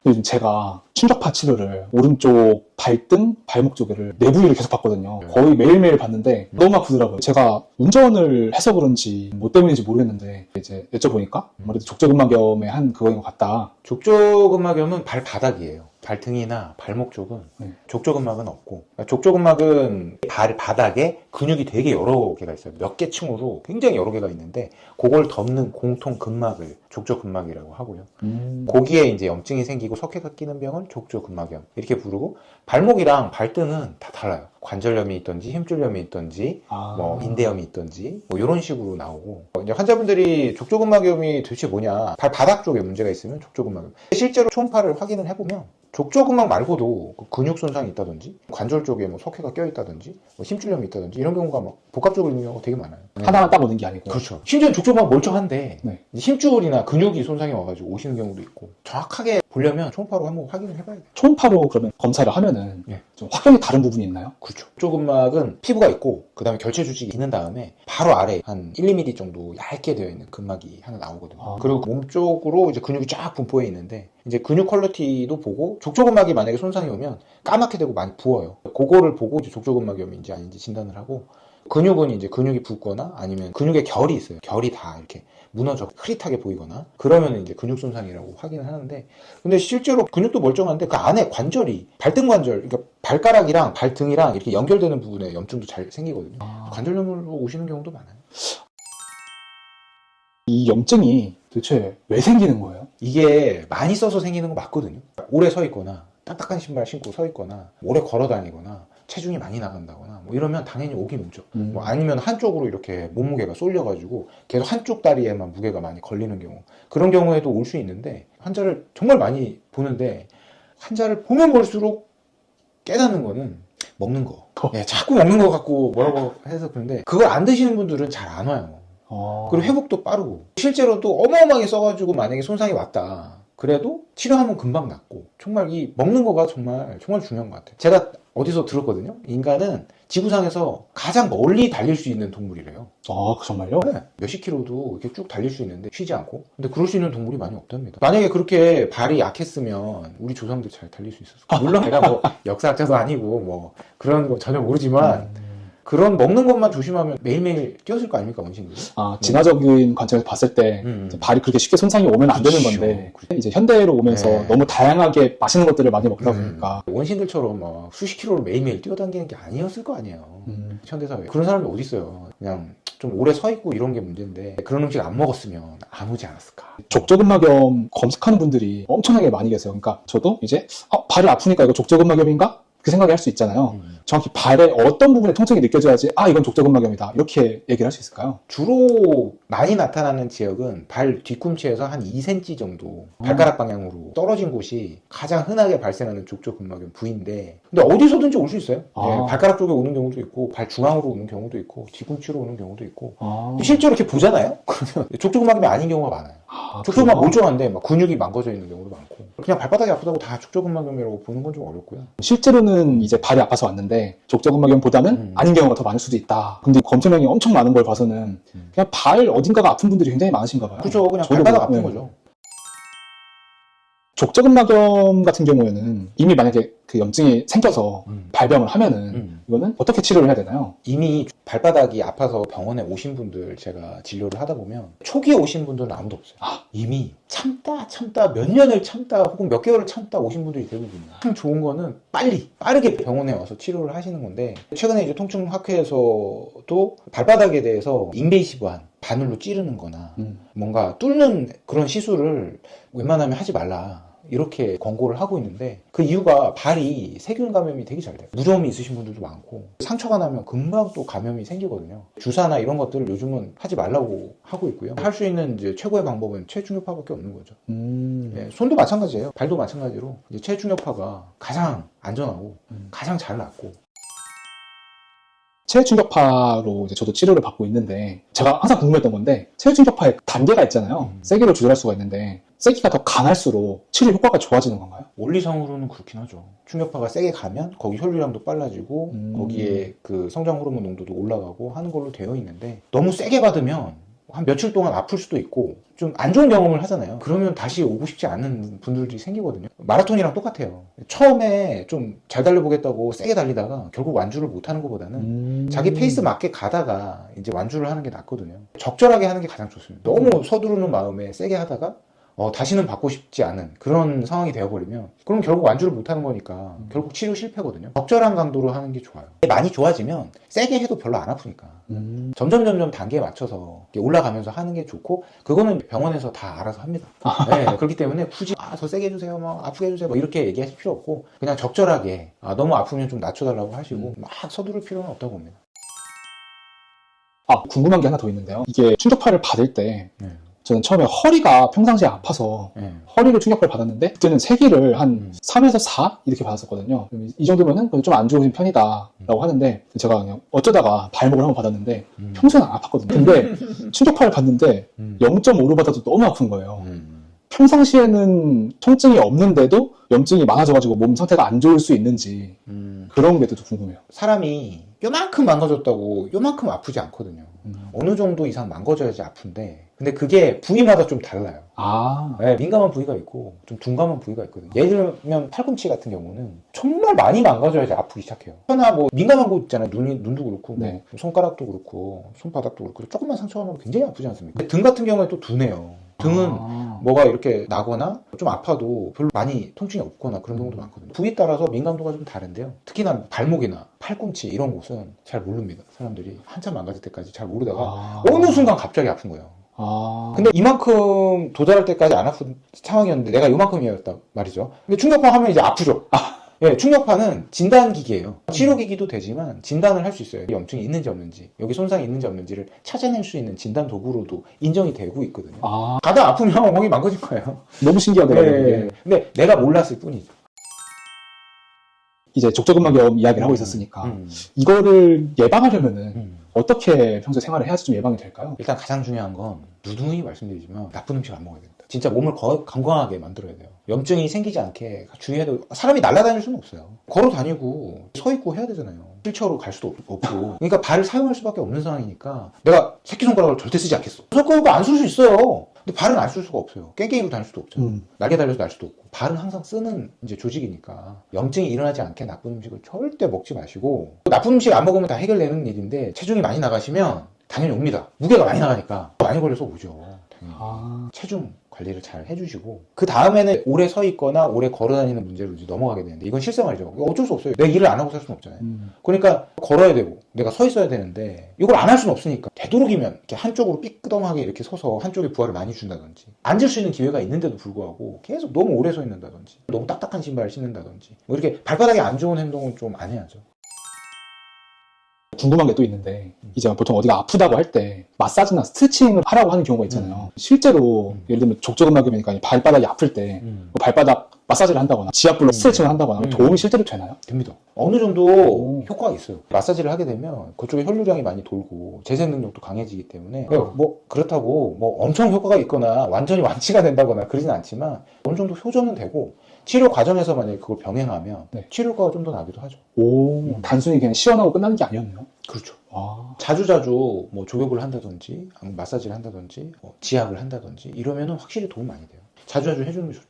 요즘 제가 충격파 치료를 오른쪽 발등, 발목 쪽을 네 부위를 계속 받거든요. 거의 매일매일 받는데 너무 아프더라고요. 제가 운전을 해서 그런지 뭐 때문인지 모르겠는데 이제 여쭤보니까 아무래도 족저근막염의 한 그거인 것 같다. 족저근막염은 발바닥이에요. 발등이나 발목 쪽은 족저근막은 없고, 족저근막은 발 바닥에 근육이 되게 여러 개가 있어요. 몇 개 층으로 굉장히 여러 개가 있는데 그걸 덮는 공통 근막을 족저근막이라고 하고요. 거기에 이제 염증이 생기고 석회가 끼는 병을 족저근막염 이렇게 부르고, 발목이랑 발등은 다 달라요. 관절염이 있던지 힘줄염이 있던지 뭐 인대염이 있던지 뭐 이런 식으로 나오고, 이제 환자분들이 족저근막염이 도대체 뭐냐, 발 바닥 쪽에 문제가 있으면 족저근막염, 실제로 초음파를 확인을 해보면 족저근막 말고도 근육 손상이 있다든지 관절 쪽에 뭐 석회가 껴 있다든지 뭐 힘줄염이 있다든지 이런 경우가 막 복합적으로 있는 경우가 되게 많아요. 하나만 딱 오는 게 아니고. 그렇죠. 심지어 족저근막 멀쩡한데 네. 힘줄이나 근육이 손상이 와가지고 오시는 경우도 있고, 정확하게 보려면 초음파로 한번 확인을 해봐야 돼요. 초음파로 그러면 검사를 하면은 예. 좀 확연히 다른 부분이 있나요? 그렇죠. 족저근막은 피부가 있고 그 다음에 결체 조직이 있는 다음에 바로 아래 한 1~2mm 정도 얇게 되어 있는 근막이 하나 나오거든요. 그리고 몸 쪽으로 이제 근육이 쫙 분포해 있는데, 이제 근육 퀄리티도 보고, 족저근막이 만약에 손상이 오면 까맣게 되고 많이 부어요. 그거를 보고 이제 족저근막염인지 아닌지 진단을 하고, 근육은 이제 근육이 붓거나 아니면 근육에 결이 있어요. 결이 다 이렇게 무너져 흐릿하게 보이거나 그러면 이제 근육 손상이라고 확인을 하는데, 근데 실제로 근육도 멀쩡한데 그 안에 관절이, 발등 관절, 그러니까 발가락이랑 발등이랑 이렇게 연결되는 부분에 염증도 잘 생기거든요. 관절염으로 오시는 경우도 많아요. 이 염증이 도대체 왜 생기는 거예요? 이게 많이 써서 생기는 거 맞거든요. 오래 서 있거나 딱딱한 신발 신고 서 있거나 오래 걸어 다니거나 체중이 많이 나간다거나 뭐 이러면 당연히 오긴 오죠. 뭐 아니면 한쪽으로 이렇게 몸무게가 쏠려가지고 계속 한쪽 다리에만 무게가 많이 걸리는 경우, 그런 경우에도 올 수 있는데, 환자를 정말 많이 보는데 환자를 보면 볼수록 깨닫는 거는 먹는 거. 자꾸 먹는 거 갖고 뭐라고 해서 그런데, 그걸 안 드시는 분들은 잘 안 와요. 그리고 회복도 빠르고, 실제로도 어마어마하게 써가지고 만약에 손상이 왔다 그래도 치료하면 금방 낫고, 정말 이 먹는 거가 정말 중요한 것 같아요. 제가 어디서 들었거든요. 인간은 지구상에서 가장 멀리 달릴 수 있는 동물이래요. 정말요? 네. 몇십 킬로도 이렇게 쭉 달릴 수 있는데 쉬지 않고. 근데 그럴 수 있는 동물이 많이 없답니다. 만약에 그렇게 발이 약했으면 우리 조상들 잘 달릴 수 있었을. 물론 내가 뭐 역사학자도 아니고 뭐 그런 거 전혀 모르지만, 그런 먹는 것만 조심하면 매일매일 뛰었을 거 아닙니까, 원신들이? 진화적인 관점에서 봤을 때 이제 발이 그렇게 쉽게 손상이 오면 안 되는 건데, 이제 현대로 오면서 너무 다양하게 맛있는 것들을 많이 먹다 보니까 원신들처럼 막 수십 킬로를 매일매일 뛰어다니는 게 아니었을 거 아니에요. 현대사회 그런 사람이 어디 있어요. 그냥 좀 오래 서 있고 이런 게 문제인데, 그런 음식 안 먹었으면 안 오지 않았을까. 족저근막염 검색하는 분들이 엄청나게 많이 계세요. 그러니까 저도 이제 발이 아프니까 이거 족저근막염인가? 그 생각을 할 수 있잖아요. 정확히 발의 어떤 부분에 통증이 느껴져야지 이건 족저근막염이다 이렇게 얘기를 할 수 있을까요? 주로 많이 나타나는 지역은 발 뒤꿈치에서 한 2cm 정도 발가락 방향으로 떨어진 곳이 가장 흔하게 발생하는 족저근막염 부위인데, 근데 어디서든지 올 수 있어요. 발가락 쪽에 오는 경우도 있고, 발 중앙으로 오는 경우도 있고, 뒤꿈치로 오는 경우도 있고. 실제로 이렇게 보잖아요? 그러면 족저근막염이 아닌 경우가 많아요. 족저근막 멀쩡한데 막 근육이 망가져 있는 경우도 많고, 그냥 발바닥이 아프다고 다 족저근막염이라고 보는 건 좀 어렵고요. 실제로는 이제 발이 아파서 왔는데 족저근막염보다는 아닌 경우가 더 많을 수도 있다. 근데 검사량이 엄청 많은 걸 봐서는 그냥 발 어딘가가 아픈 분들이 굉장히 많으신가 봐요. 그렇죠. 그냥 발바닥 아픈 거죠. 족저근막염 같은 경우에는 이미 만약에 그 염증이 생겨서 발병을 하면은 이거는 어떻게 치료를 해야 되나요? 이미 발바닥이 아파서 병원에 오신 분들 제가 진료를 하다 보면 초기에 오신 분들은 아무도 없어요. 이미 참다 몇 년을 참다 혹은 몇 개월을 참다 오신 분들이 대부분이에요. 참 좋은 거는 빠르게 병원에 와서 치료를 하시는 건데, 최근에 이제 통증학회에서도 발바닥에 대해서 인베이시브한 바늘로 찌르는 거나 뭔가 뚫는 그런 시술을 웬만하면 하지 말라 이렇게 권고를 하고 있는데, 그 이유가 발이 세균 감염이 되게 잘 돼요. 무좀이 있으신 분들도 많고, 상처가 나면 금방 또 감염이 생기거든요. 주사나 이런 것들을 요즘은 하지 말라고 하고 있고요. 할 수 있는 이제 최고의 방법은 체중요파밖에 없는 거죠. 손도 마찬가지예요. 발도 마찬가지로 이제 체중요파가 가장 안전하고 가장 잘 낫고. 체충격파로 이제 저도 치료를 받고 있는데, 제가 항상 궁금했던 건데, 체충격파에 단계가 있잖아요. 세기로 조절할 수가 있는데, 세기가 더 강할수록 치료 효과가 좋아지는 건가요? 원리상으로는 그렇긴 하죠. 충격파가 세게 가면 거기 혈류량도 빨라지고 거기에 그 성장 호르몬 농도도 올라가고 하는 걸로 되어 있는데, 너무 세게 받으면 한 며칠 동안 아플 수도 있고 좀 안 좋은 경험을 하잖아요. 그러면 다시 오고 싶지 않은 분들이 생기거든요. 마라톤이랑 똑같아요. 처음에 좀 잘 달려보겠다고 세게 달리다가 결국 완주를 못하는 것보다는 자기 페이스 맞게 가다가 이제 완주를 하는 게 낫거든요. 적절하게 하는 게 가장 좋습니다. 너무 서두르는 마음에 세게 하다가 다시는 받고 싶지 않은 그런 상황이 되어버리면 그럼 결국 완주를 못하는 거니까 결국 치료 실패거든요. 적절한 강도로 하는 게 좋아요. 많이 좋아지면 세게 해도 별로 안 아프니까 점점 단계에 맞춰서 이렇게 올라가면서 하는 게 좋고 그거는 병원에서 다 알아서 합니다. 네, 그렇기 때문에 굳이 더 세게 해주세요, 막 아프게 해주세요 뭐 이렇게 얘기하실 필요 없고 그냥 적절하게 너무 아프면 좀 낮춰달라고 하시고 막 서두를 필요는 없다고 봅니다. 궁금한 게 하나 더 있는데요. 이게 충격파를 받을 때 네. 저는 처음에 허리가 평상시에 아파서 네. 허리를 충격파를 받았는데 그때는 3기를 한 3에서 4 이렇게 받았었거든요. 이 정도면은 좀 안 좋은 편이다 라고 하는데 제가 그냥 어쩌다가 발목을 한번 받았는데 평소에는 안 아팠거든요. 근데 충격파를 받는데 0.5로 받아도 너무 아픈 거예요. 평상시에는 통증이 없는데도 염증이 많아져가지고 몸 상태가 안 좋을 수 있는지 그런 게 또 궁금해요. 사람이 요만큼 망가졌다고 요만큼 아프지 않거든요. 어느 정도 이상 망가져야지 아픈데 근데 그게 부위마다 좀 달라요. 네, 민감한 부위가 있고 좀 둔감한 부위가 있거든요. 예를 들면 팔꿈치 같은 경우는 정말 많이 망가져야지 아프기 시작해요. 하나 뭐 민감한 곳 있잖아요. 눈도 그렇고 네. 뭐 손가락도 그렇고 손바닥도 그렇고 조금만 상처가 나면 굉장히 아프지 않습니까? 근데 등 같은 경우에 또 둔해요. 등은 뭐가 이렇게 나거나 좀 아파도 별로 많이 통증이 없거나 그런 경우도 많거든요. 부위에 따라서 민감도가 좀 다른데요. 특히나 발목이나 팔꿈치 이런 곳은 잘 모릅니다. 사람들이 한참 망가질 때까지 잘 모르다가 어느 순간 갑자기 아픈 거예요. 근데 이만큼 도달할 때까지 안 아픈 상황이었는데 내가 이만큼이었단 말이죠. 근데 충격파 하면 이제 아프죠. 예, 충격파는 진단기기예요. 치료기기도 되지만 진단을 할 수 있어요. 염증이 있는지 없는지, 여기 손상이 있는지 없는지를 찾아낼 수 있는 진단 도구로도 인정이 되고 있거든요. 가다 아프면 거기 망가질 거예요. 너무 신기하더라고요. 네. 근데 내가 몰랐을 뿐이죠. 이제 족저근막염 이야기를 하고 있었으니까 이거를 예방하려면은 어떻게 평소에 생활을 해야지 좀 예방이 될까요? 일단 가장 중요한 건 누누이 말씀드리지만 나쁜 음식 안 먹어야 됩니다. 진짜 몸을 건강하게 만들어야 돼요. 염증이 생기지 않게 주의해도 사람이 날아다닐 수는 없어요. 걸어 다니고 서 있고 해야 되잖아요. 휠체어로 갈 수도 없고 그러니까 발을 사용할 수밖에 없는 상황이니까 내가 새끼손가락을 절대 쓰지 않겠어. 손가락을 안 쓸 수 있어요. 근데 발은 안 쓸 수가 없어요. 깽깽이로 다닐 수도 없잖아요. 날개 달려서 날 수도 없고 발은 항상 쓰는 이제 조직이니까 염증이 일어나지 않게 나쁜 음식을 절대 먹지 마시고 나쁜 음식 안 먹으면 다 해결되는 일인데 체중이 많이 나가시면 당연히 옵니다. 무게가 많이 나가니까 많이 걸려서 오죠. 당연히. 체중 관리를 잘 해주시고 그 다음에는 오래 서 있거나 오래 걸어다니는 문제로 이제 넘어가게 되는데 이건 실생활이죠. 어쩔 수 없어요. 내 일을 안 하고 살 수는 없잖아요. 그러니까 걸어야 되고 내가 서 있어야 되는데 이걸 안 할 수는 없으니까 되도록이면 이렇게 한쪽으로 삐끄덩하게 이렇게 서서 한쪽에 부하를 많이 준다든지 앉을 수 있는 기회가 있는데도 불구하고 계속 너무 오래 서 있는다든지 너무 딱딱한 신발을 신는다든지 뭐 이렇게 발바닥에 안 좋은 행동은 좀 안 해야죠. 궁금한 게 또 있는데 이제 보통 어디가 아프다고 할 때 마사지나 스트레칭을 하라고 하는 경우가 있잖아요. 실제로 예를 들면 족저근막염이니까 발바닥이 아플 때 발바닥 마사지를 한다거나 지압불로 스트레칭을 한다거나 도움이 실제로 되나요? 됩니다. 어느 정도 효과가 있어요. 마사지를 하게 되면 그쪽에 혈류량이 많이 돌고 재생 능력도 강해지기 때문에 뭐 그렇다고 뭐 엄청 효과가 있거나 완전히 완치가 된다거나 그러진 않지만 어느 정도 효전은 되고 치료 과정에서 만약에 그걸 병행하면 치료 효과가 좀 더 나기도 하죠. 단순히 그냥 시원하고 끝나는 게 아니었네요. 그렇죠. 자주자주 뭐 조격을 한다든지 마사지를 한다든지 지압을 한다든지 이러면은 확실히 도움 많이 돼요. 자주자주 해주는 게 좋죠.